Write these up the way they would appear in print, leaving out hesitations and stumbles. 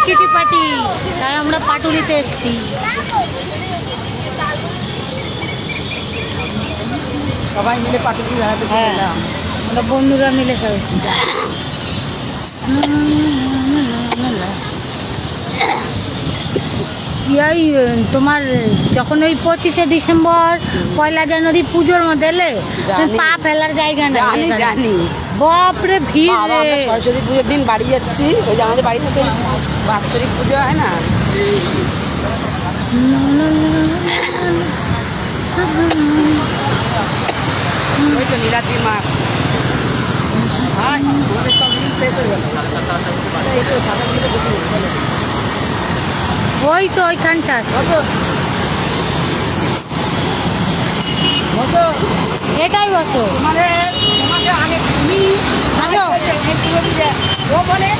Kitty party, তাই আমরা পাটুলিতে এসেছি। সবাই মিলে পাটুলি বেড়াতে চললাম, আমরা বন্ধুরা মিলে খেয়েছি। এই তোমার যখন ওই 25শে ডিসেম্বর 1লা জানুয়ারি পুজোর মধ্যে এলে পা ফেলার জায়গা নেই। জানি বাপরে ভিড় রে। সরস্বতী পুজোর দিন বাড়ি যাচ্ছি, ওই যে আমাদের বাড়িতে সেই বাৎসরিক পুজো হয় না, ওই তো নীলাদ্রি মাস। আমাদের সব দিন শেষ হয়ে গেল। ওই তো ওইখানটা এটাই বসো। ও বলে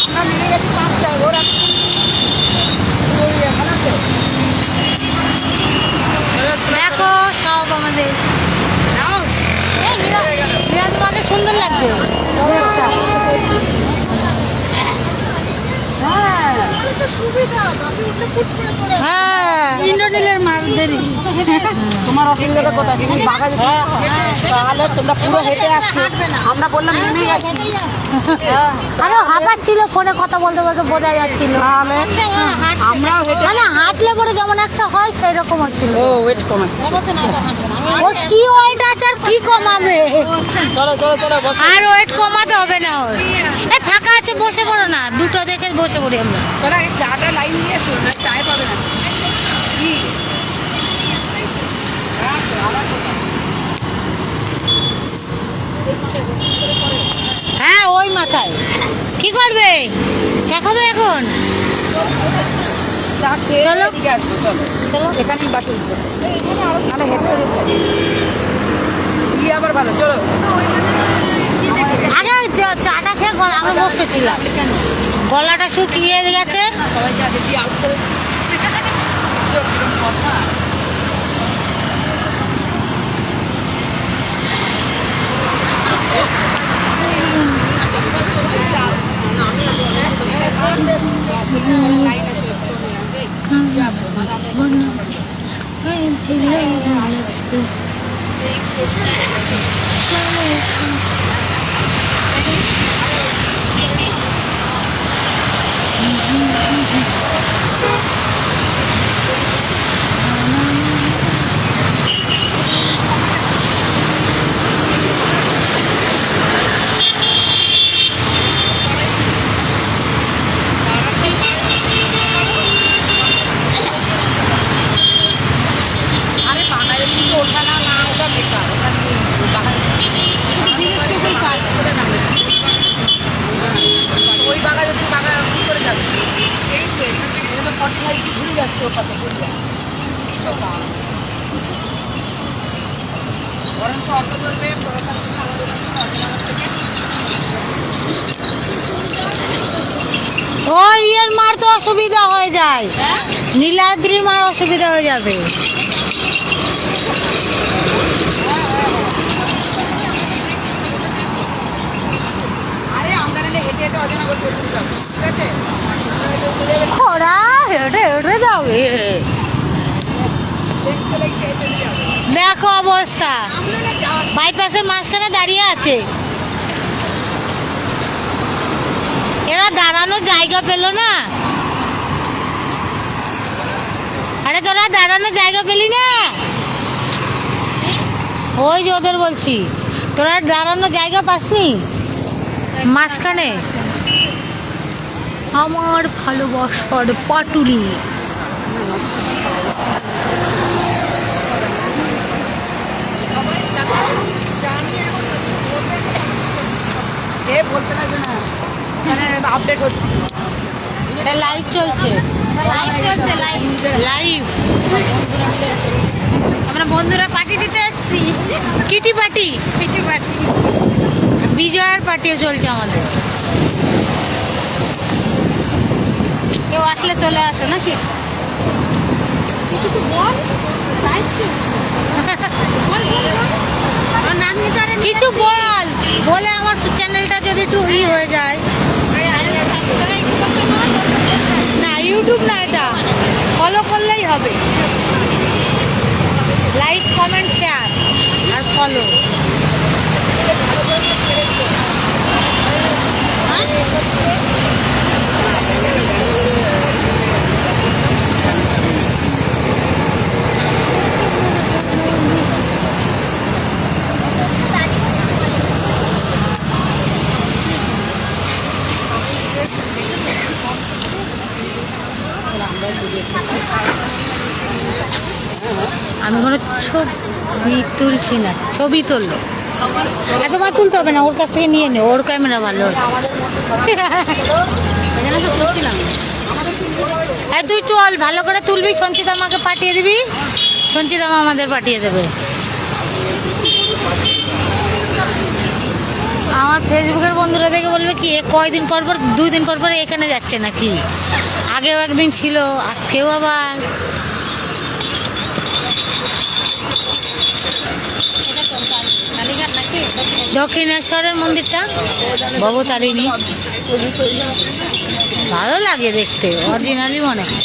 আমরা মিলে গেছি 5টা, ওরা দেখো সব আমাদের মাকে সুন্দর লাগছে। হ্যাঁ ইন্দ্রনীলের মালদেরই। তোমার অসুবিধাটা কোথায়? তুমি বাঘা তাহলে তোমরা পুরো হেঁটে আসছো, আমরা বললাম নেমে গেছি। আরে হাঁপাচ্ছিল, ফোনে কথা বলতে বলতে বোঝা যাচ্ছিল। আমরাও হেঁটে মানে হাঁটলে পরে যেমন একটা হয় সেই রকম হচ্ছিল। ও ওয়েট কমাচ্ছে। ওর কি ওয়েট আছে আর কি কমাবে? চলো চলো চলো বসো। আর ওয়েট কমাতে হবে না ওর। এ ফাঁকা আছে, বসে পড়ো না, দুটো দেখে বসে পড়ি আমরা। চলো এই চাটা লাইন নিয়ে এসো, না চায় পাবে না। হ্যাঁ ওই মাথায় কি করবে? চা খাবে এখন? চা খেয়ে চলো। এদিকে আসবো, চলো চলো এখানেই বাসে উঠবো, নাহলে হেঁটে কি আবার ভালো। চলো আগে চাটা খেয়ে আমরা বসেছিলাম, গলাটা শুকিয়ে গেছে। সবাইকে আগে দিয়ে আউট করে কথা। আরে বাঙালি কিন্তু ওঠা না না ওটা বেকার, ওটা ওই বাগা যদি বাগা কি করে যাবে? এই তো পটলাই ঘুরে যাচ্ছে ওর পাশে বরঞ্চ অত করবে প্রশাসন আমাদের থেকে। ওই ইয়ের মার তো অসুবিধা হয়ে যায়, নীলাদ্রি মার অসুবিধা হয়ে যাবে। আরে আমরা নাহলে হেঁটে হেঁটে অজানা করতে যাবো, ঠিক আছে? খোড়া হেঁটে হেঁটে যাবে। দেখো অবস্থা, বাইপাসের মাঝখানে দাঁড়িয়ে আছে, এরা দাঁড়ানোর জায়গা পেল না। আরে তোরা দাঁড়ানোর জায়গা পেলি না? ওই যে ওদের বলছি, তোরা দাঁড়ানোর জায়গা পাসনি মাঝখানে। আমার ভালোবাসার পাটুলি। এ বলতে লাগবে না, এখানে আপডেট হচ্ছে, এটা লাইভ চলছে, লাইভ। আমরা বন্ধুরা পার্টি দিতে এসেছি, কিটি পার্টি। বিজয়ের পার্টিও চলছে আমাদের। কেউ আসলে চলে আসো নাকি? কিছু বল, বলে আমার চ্যানেলটা যদি একটু হয়ে যায়। ইউটিউব না, এটা ফলো করলেই হবে। লাইক কমেন্ট শেয়ার আর ফলো। আমি কোনো ছবি তুলছি না, ছবি তুললো তোমার তুলতে হবে না, ওর কাছ থেকে নিয়ে নে, ওর ক্যামেরা ভালো হচ্ছে। তুই চল, ভালো করে তুলবি, সঞ্চিতা আমাকে পাঠিয়ে দিবি, সঞ্চিতা মা আমাদের পাঠিয়ে দেবে। আমার ফেসবুকের বন্ধুরা দেখে বলবে কি, কয়দিন পর পর 2 দিন পর পর এখানে যাচ্ছে নাকি, আগেও একদিন ছিল, আজকেও আবার। দক্ষিণেশ্বরের মন্দিরটা ভবতারিণী, ভালো লাগে দেখতে, অরিজিনালি মনে হয়।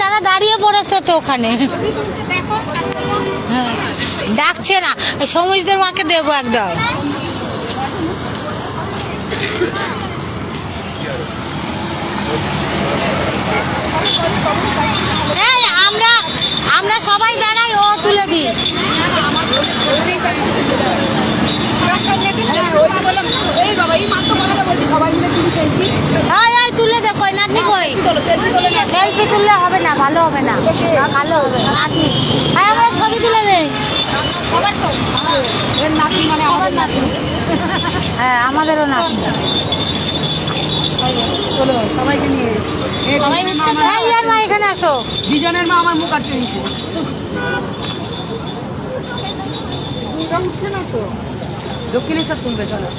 তারা দাঁড়িয়ে পড়েছে তো ওখানে, হ্যাঁ ডাকছে না, সমুদ্রের মাকে দেবো একদম। এই আমরা সবাই দাঁড়াই, ও তুলে দিই। তুলে দে, কই নাতনি কই, সেলফি তুললে হবে না, ভালো হবে না, ভালো হবে নাতনি। হ্যাঁ আমরা ছবি তুলে দে, নাতনি মানে আমাদের নাতনি, হ্যাঁ আমাদেরও নাতনি। চলো সবাইকে নিয়ে, মা এখানে আসো, দুজনের মা আমার মুখ আটকে নিচ্ছে, উঠছে না তো, দক্ষিণেশ্বর তুলবে। চলো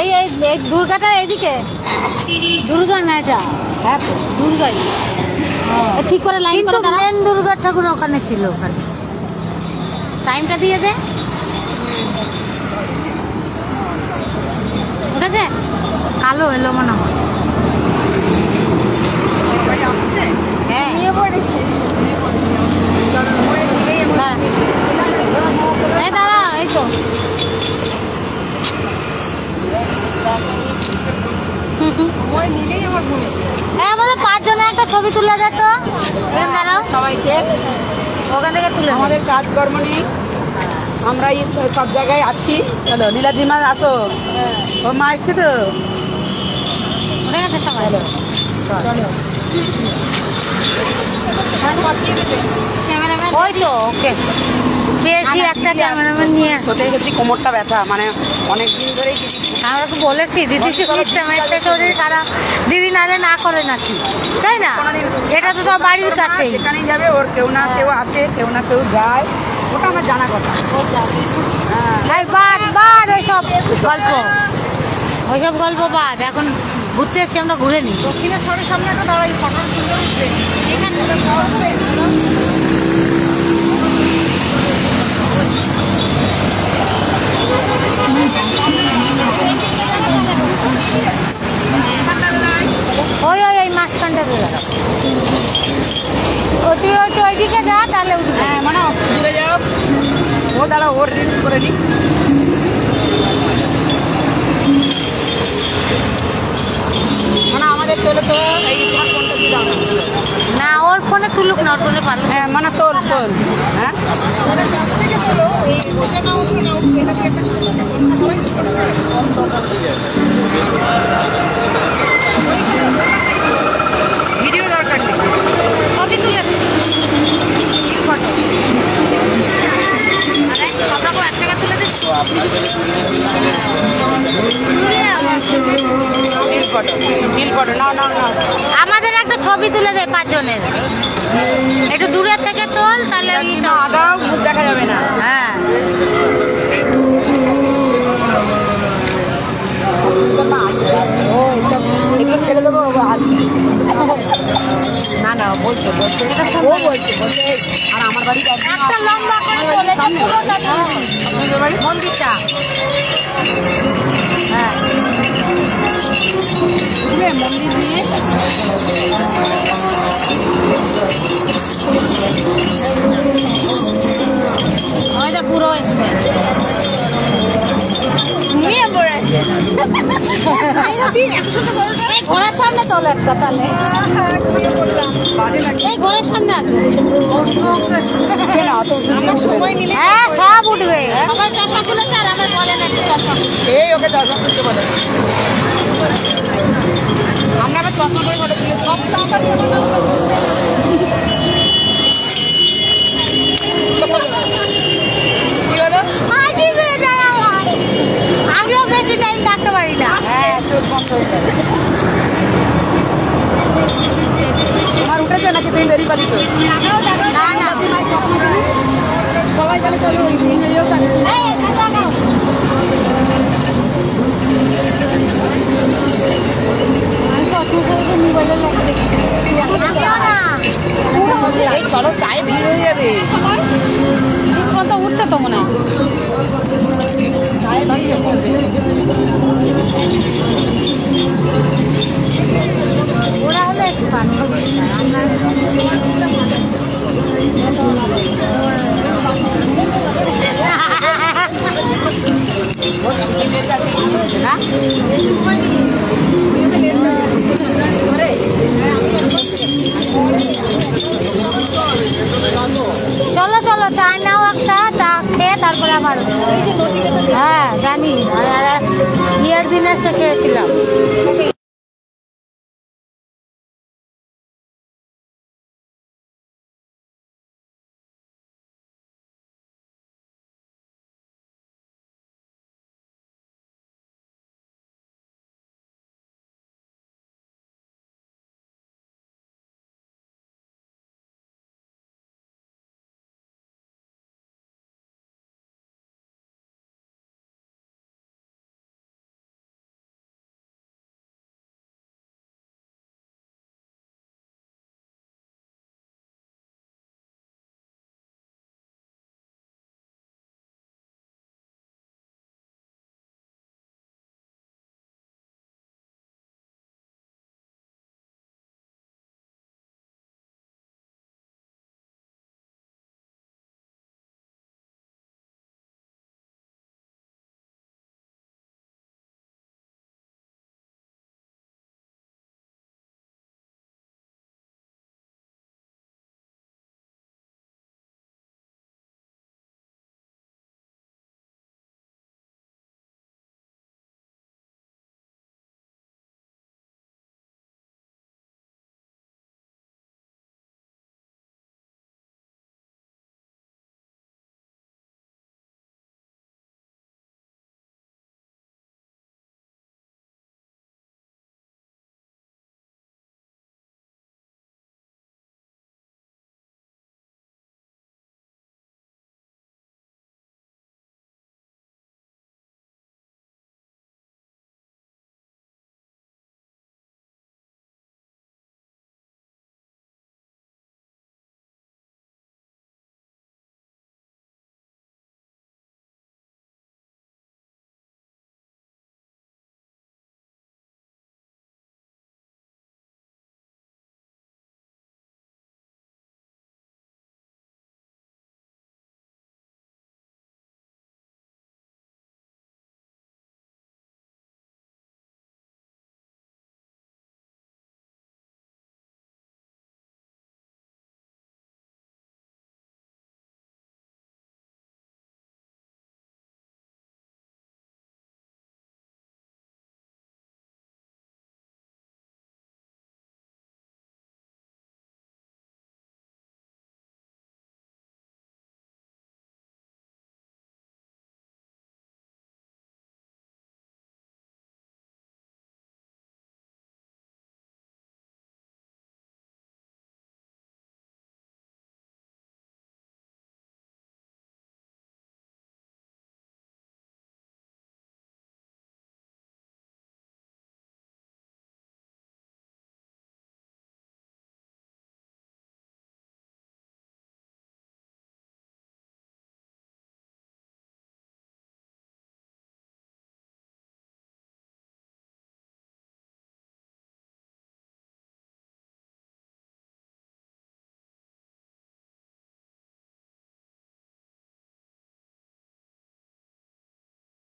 এই এই দুর্গাটা এইদিকে, দুর্গা না এটা, হ্যাঁ তো দুর্গাই, ঠিক করে লাইন করে দাঁড়াও। মেন দুর্গা ঠাকুর ওখানে ছিল, ওখানে টাইমটা দিয়ে দে, উঠেছে, কালো এলো মনে হয়, হ্যাঁ নিয়ে পড়েছে। দাঁড়া, এই তো আমাদের 5 জনের একটা ছবি তুলে দে তো, দাঁড়াও সবাইকে, ওখান থেকে তুলে। আমাদের কাজকর্ম নেই, আমরা সব জায়গায় আছি। চলো নীলাদ্রিমা আসো, ও মা এসছে তো, ওই তো ওকে পেয়েছি একটা ক্যামেরাম্যান নিয়ে। সত্যি সত্যি কোমরটা ব্যথা, মানে অনেক দিন ধরেই আমরা তো বলেছি দিদি সিস্টেমের শরীর খারাপ, দিদি নাহলে না করে নাকি, তাই না? এটা তো তোর বাড়ির কাছে, যেখানেই যাবে ওর কেউ না কেউ আসে, কেউ না কেউ যায়, ওটা আমার জানা কথা। হ্যাঁ বাদ বাদ ওইসব গল্প, ওইসব গল্প বাদ, এখন ঘুরতে এসেছি আমরা, ঘুরে নিই। দক্ষিণেশ্বরের সামনে একটা দাঁড়াই, ফটো সুন্দর উঠছে এখানে। ওই ওই ওই মাঝখানটাতে দাঁড়াও, তুই ওইটা ওইদিকে যা, তাহলে উঠবে। হ্যাঁ মানে দূরে যাও, ও দাঁড়াও, ওর রিলস করে নি। মানে আমাদের তোলে তো এই তোমার ফোনটা দিয়ে দাও না, ওর ফোনে তুলুক না, ওর ফোনে পারলে। হ্যাঁ মানে তোল তোল, হ্যাঁ কাছ থেকে তোলো, এই ওটা না উঠবে না, এটা দিয়ে একটা সবাই ভিডিও দরকার নেই, ছবি তুলে আমরা একসাথে তুলে দিচ্ছি। আমাদের একটা ছবি তুলে দে 5 জনের, একটু দূরে থেকে তোল, তাহলে মুখ দেখা যাবে না। হ্যাঁ এগুলো ছেড়ে দেবো, আমার বাড়ি একটা লম্বা করে চলে তো পুরোটা মন্দিরটা। হ্যাঁ মন্দির নিয়ে ওইটা পুরো এসছে নিয়ে পড়েছে। এই ঘোড়ার সামনে তোলো একটা তাহলে, এই ঘোড়ার সামনে আসো। সময় নিলে হ্যাঁ সব উঠবে। সবাই চশমা খুলেছে আর আমার বলেন একটা চশমা খুলতে। এই ওকে দর্শন করতে বলে আমরা আবার চশমা করে বলে দিই সব কি হলো হাঁটি পেয়ে যায় আমার। আমিও বেশি টাইম থাকতে পারি না। হ্যাঁ চোখ বন্ধ হয়ে যাবে আমার উঠেছে নাকি তুমি বেরিয়ে পারি তো না না সবাই জানে চলো এই, এটা লাগাও। আমিও না। এই চলো চায়ে ভিড় হয়ে যাবে তো উঠছে তো মনে হয়। চায়ে ভিড় হয়ে যাবে ওরা হলে একটু পানি না চলো চলো চা নাও একটা, চা খেয়ে তারপরে আবার। হ্যাঁ জানি, ইয়ের দিনে এসে খেয়েছিলাম।